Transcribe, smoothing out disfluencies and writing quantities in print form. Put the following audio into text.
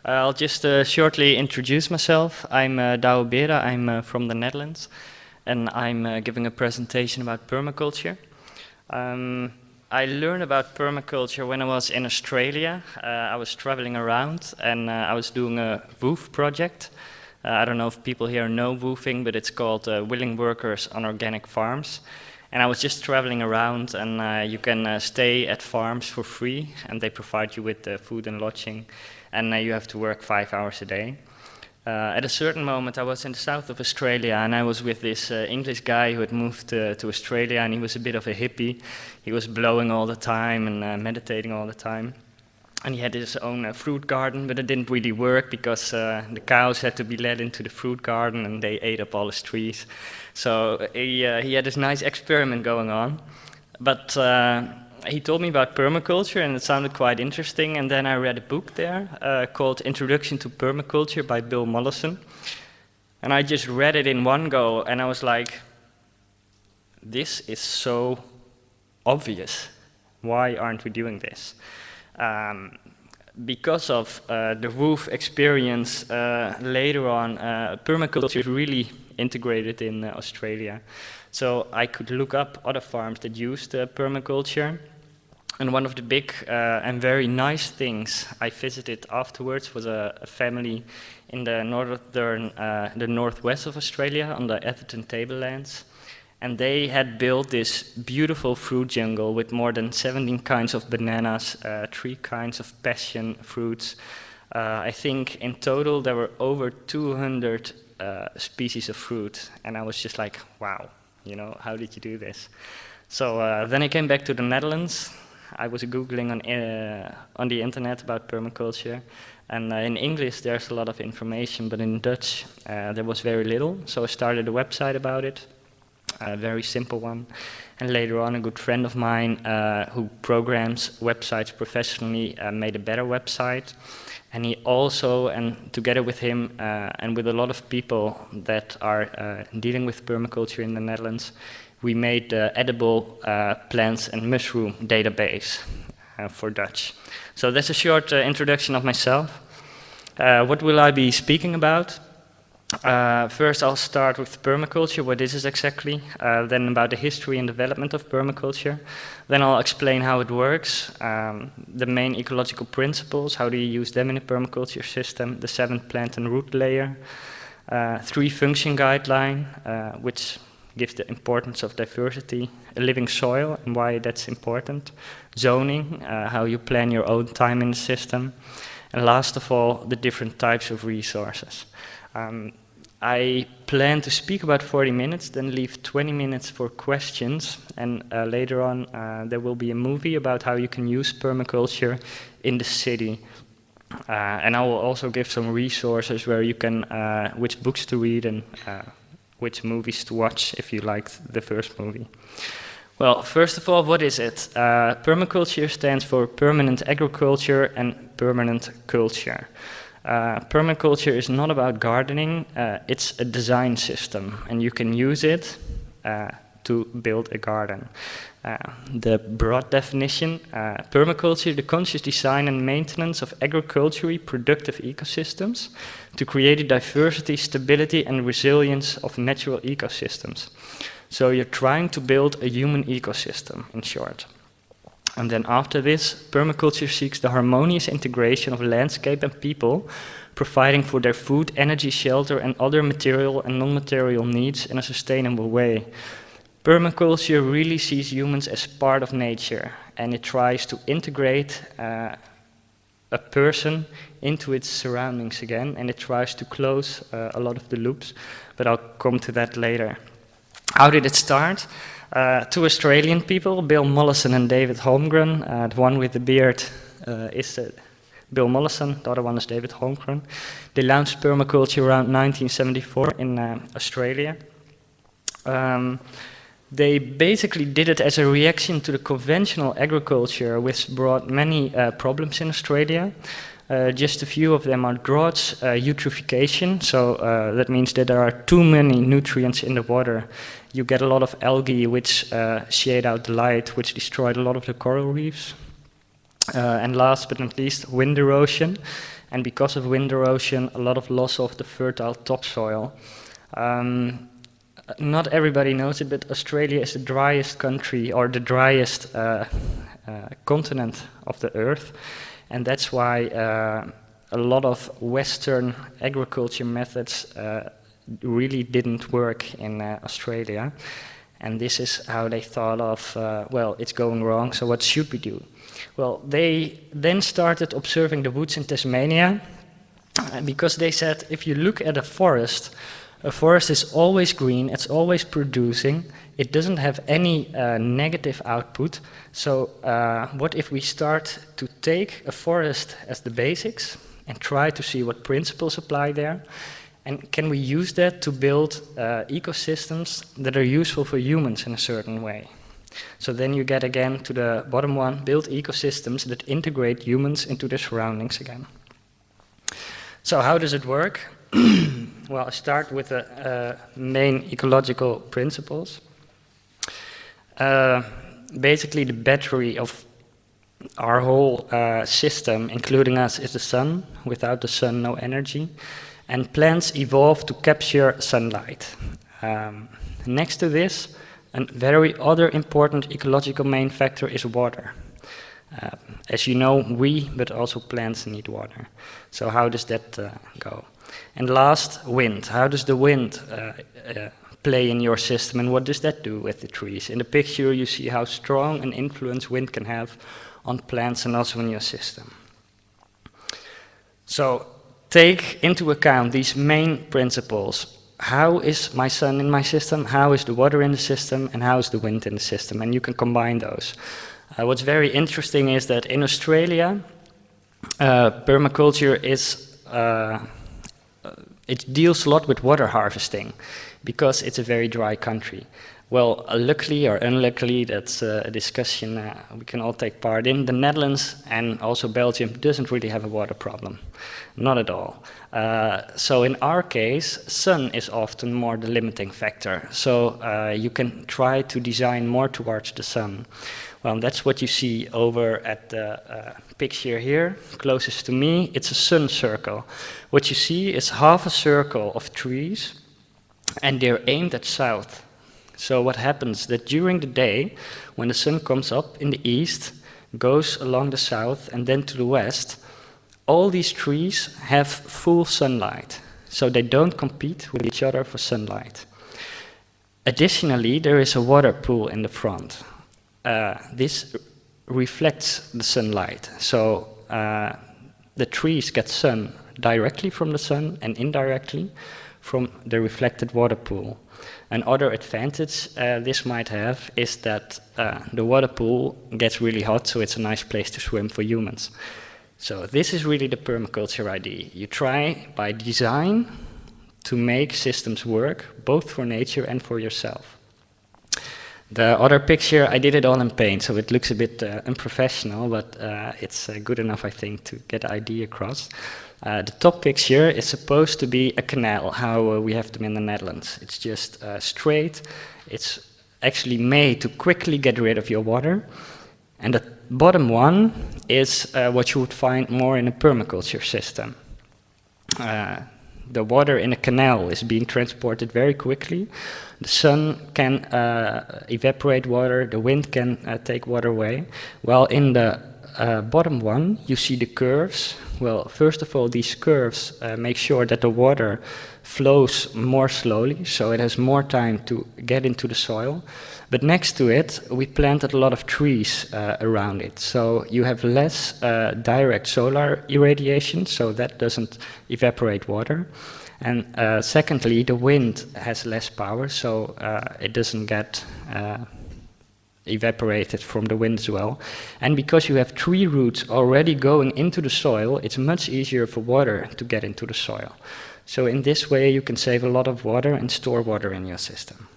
I'll just shortly introduce myself. I'm Douwe Bera, I'm from the Netherlands, and I'm giving a presentation about permaculture. I learned about permaculture when I was in Australia. I was traveling around and I was doing a WOOF project. I don't know if people here know woofing, but it's called Willing Workers on Organic Farms. And I was just traveling around, and you can stay at farms for free, and they provide you with food and lodging, and you have to work 5 hours a day. At a certain moment, I was in the south of Australia, and I was with this English guy who had moved to Australia, and he was a bit of a hippie. He was blowing all the time and meditating all the time. And he had his own fruit garden, but it didn't really work because the cows had to be led into the fruit garden and they ate up all his trees. So he had this nice experiment going on. But he told me about permaculture and it sounded quite interesting. And then I read a book there called Introduction to Permaculture by Bill Mollison. And I just read it in one go and I was like, this is so obvious. Why aren't we doing this? Because of the WOOF experience later on, permaculture is really integrated in Australia. So I could look up other farms that used permaculture. And one of the big and very nice things I visited afterwards was a family in the northwest of Australia on the Atherton Tablelands. And they had built this beautiful fruit jungle with more than 17 kinds of bananas, 3 kinds of passion fruits. I think in total there were over 200 species of fruit. And I was just like, wow, you know, how did you do this? So then I came back to the Netherlands. I was Googling on the internet about permaculture. And in English there's a lot of information, but in Dutch there was very little. So I started a website about it. A very simple one. And later on, a good friend of mine who programs websites professionally made a better website. And he also, and together with him and with a lot of people that are dealing with permaculture in the Netherlands, we made the edible plants and mushroom database for Dutch. So that's a short introduction of myself. What will I be speaking about? First, I'll start with permaculture, what is it exactly, then about the history and development of permaculture. Then I'll explain how it works, the main ecological principles, how do you use them in a permaculture system, the 7th plant and root layer, 3 function guideline, which gives the importance of diversity, a living soil and why that's important, zoning, how you plan your own time in the system, and last of all, the different types of resources. I plan to speak about 40 minutes, then leave 20 minutes for questions, and later on there will be a movie about how you can use permaculture in the city. And I will also give some resources where you can, which books to read and which movies to watch if you liked the first movie. Well, first of all, what is it? Permaculture stands for permanent agriculture and permanent culture. Permaculture is not about gardening, it's a design system, and you can use it to build a garden. The broad definition, permaculture, the conscious design and maintenance of agriculturally productive ecosystems to create a diversity, stability and resilience of natural ecosystems. So you're trying to build a human ecosystem, in short. And then after this, permaculture seeks the harmonious integration of landscape and people, providing for their food, energy, shelter, and other material and non-material needs in a sustainable way. Permaculture really sees humans as part of nature, and it tries to integrate a person into its surroundings again, and it tries to close a lot of the loops, but I'll come to that later. How did it start? 2 Australian people, Bill Mollison and David Holmgren. The one with the beard is Bill Mollison, the other one is David Holmgren. They launched permaculture around 1974 in Australia. They basically did it as a reaction to the conventional agriculture, which brought many problems in Australia. Just a few of them are droughts, eutrophication, so that means that there are too many nutrients in the water. You get a lot of algae which shade out the light, which destroyed a lot of the coral reefs. And last but not least, wind erosion. and because of wind erosion, a lot of loss of the fertile topsoil. Not everybody knows it, but Australia is the driest country, or the driest continent of the Earth, and that's why a lot of Western agriculture methods really didn't work in Australia. And this is how they thought of, well, it's going wrong, so what should we do? Well, they then started observing the woods in Tasmania, because they said, if you look at a forest is always green, it's always producing, it doesn't have any negative output. So what if we start to take a forest as the basics and try to see what principles apply there? And can we use that to build ecosystems that are useful for humans in a certain way? So then you get again to the bottom one, build ecosystems that integrate humans into their surroundings again. So how does it work? Well, I start with the main ecological principles. Basically, the battery of our whole system, including us, is the sun. Without the sun, no energy. And plants evolve to capture sunlight. Next to this, a very other important ecological main factor is water. As you know, but also plants need water. So how does that go? And last, wind. How does the wind play in your system, and what does that do with the trees? In the picture, you see how strong an influence wind can have on plants and also in your system. So take into account these main principles. How is my sun in my system? How is the water in the system? And how is the wind in the system? And you can combine those. What's very interesting is that in Australia, permaculture is, it deals a lot with water harvesting because it's a very dry country. Well, luckily or unluckily, that's a discussion we can all take part in. The Netherlands and also Belgium doesn't really have a water problem. Not at all. So in our case, sun is often more the limiting factor. So you can try to design more towards the sun. Well, that's what you see over at the picture here, closest to me. It's a sun circle. What you see is half a circle of trees, and they're aimed at south. So what happens that during the day, when the sun comes up in the east, goes along the south and then to the west, all these trees have full sunlight. So they don't compete with each other for sunlight. Additionally, there is a water pool in the front. This reflects the sunlight. So the trees get sun directly from the sun and indirectly from the reflected water pool. Another advantage this might have is that the water pool gets really hot, so it's a nice place to swim for humans. So this is really the permaculture idea. You try by design to make systems work, both for nature and for yourself. The other picture, I did it all in paint, so it looks a bit unprofessional, but it's good enough, I think, to get the idea across. The top picture is supposed to be a canal, how we have them in the Netherlands. It's just straight. It's actually made to quickly get rid of your water. And the bottom one is what you would find more in a permaculture system. The water in a canal is being transported very quickly. The sun can evaporate water, the wind can take water away. While in the bottom one, you see the curves. Well, first of all, these curves make sure that the water flows more slowly, so it has more time to get into the soil. But next to it, we planted a lot of trees around it. So you have less direct solar irradiation, so that doesn't evaporate water. And secondly, the wind has less power, so it doesn't get evaporated from the wind as well. And because you have tree roots already going into the soil, it's much easier for water to get into the soil. So in this way, you can save a lot of water and store water in your system.